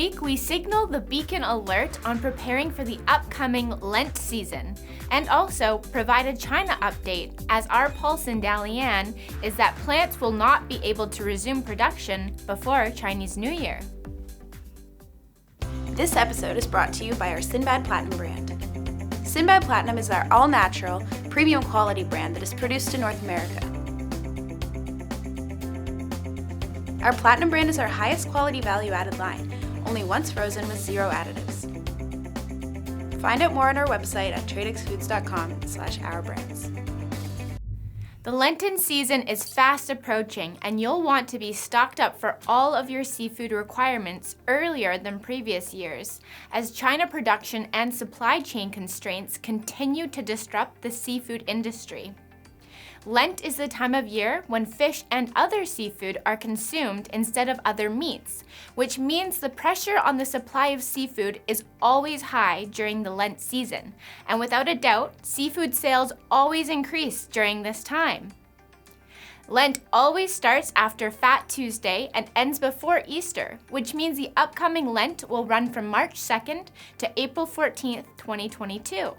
week, we signal the beacon alert on preparing for the upcoming Lent season, and also provide a China update, as our pulse in Dalian is that plants will not be able to resume production before Chinese New Year. This episode is brought to you by our Sinbad Platinum brand. Sinbad Platinum is our all-natural, premium quality brand that is produced in North America. Our Platinum brand is our highest quality value-added line, only once frozen with zero additives. Find out more on our website at tradexfoods.com/ourbrands. The Lenten season is fast approaching, and you'll want to be stocked up for all of your seafood requirements earlier than previous years, as China production and supply chain constraints continue to disrupt the seafood industry. Lent is the time of year when fish and other seafood are consumed instead of other meats, which means the pressure on the supply of seafood is always high during the Lent season, and without a doubt, seafood sales always increase during this time. Lent always starts after Fat Tuesday and ends before Easter, which means the upcoming Lent will run from March 2nd to April 14th, 2022.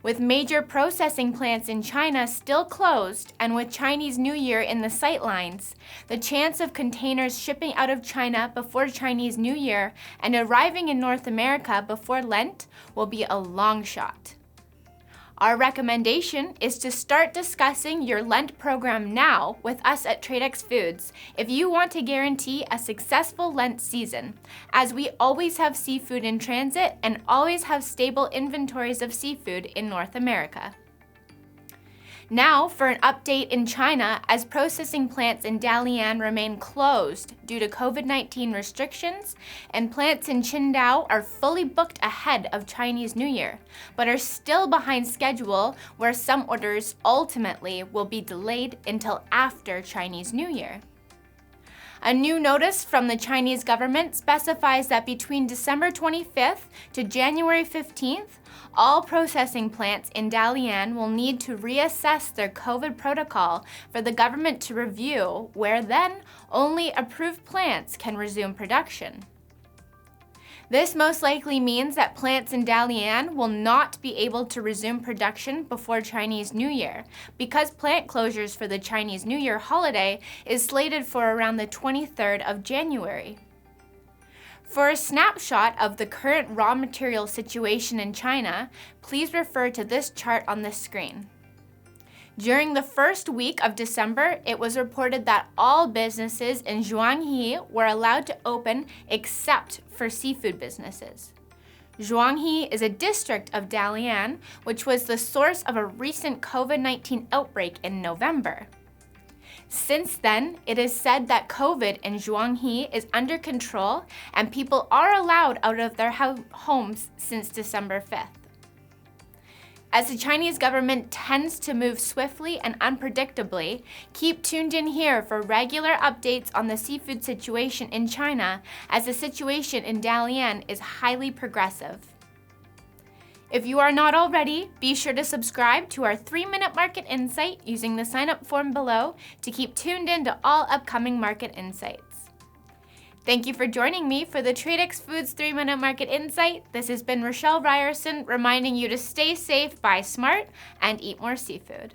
With major processing plants in China still closed and with Chinese New Year in the sightlines, the chance of containers shipping out of China before Chinese New Year and arriving in North America before Lent will be a long shot. Our recommendation is to start discussing your Lent program now with us at Tradex Foods if you want to guarantee a successful Lent season, as we always have seafood in transit and always have stable inventories of seafood in North America. Now for an update in China, as processing plants in Dalian remain closed due to COVID-19 restrictions, and plants in Qingdao are fully booked ahead of Chinese New Year, but are still behind schedule, where some orders ultimately will be delayed until after Chinese New Year. A new notice from the Chinese government specifies that between December 25th to January 15th, all processing plants in Dalian will need to reassess their COVID protocol for the government to review, where then only approved plants can resume production. This most likely means that plants in Dalian will not be able to resume production before Chinese New Year, because plant closures for the Chinese New Year holiday is slated for around the 23rd of January. For a snapshot of the current raw material situation in China, please refer to this chart on the screen. During the first week of December, it was reported that all businesses in Zhuanghe were allowed to open except for seafood businesses. Zhuanghe is a district of Dalian, which was the source of a recent COVID-19 outbreak in November. Since then, it is said that COVID in Zhuanghe is under control and people are allowed out of their homes since December 5th. As the Chinese government tends to move swiftly and unpredictably, keep tuned in here for regular updates on the seafood situation in China, as the situation in Dalian is highly progressive. If you are not already, be sure to subscribe to our 3-minute market insight using the sign-up form below to keep tuned in to all upcoming market insights. Thank you for joining me for the Tradex Foods 3-Minute Market Insight. This has been Rochelle Ryerson reminding you to stay safe, buy smart, and eat more seafood.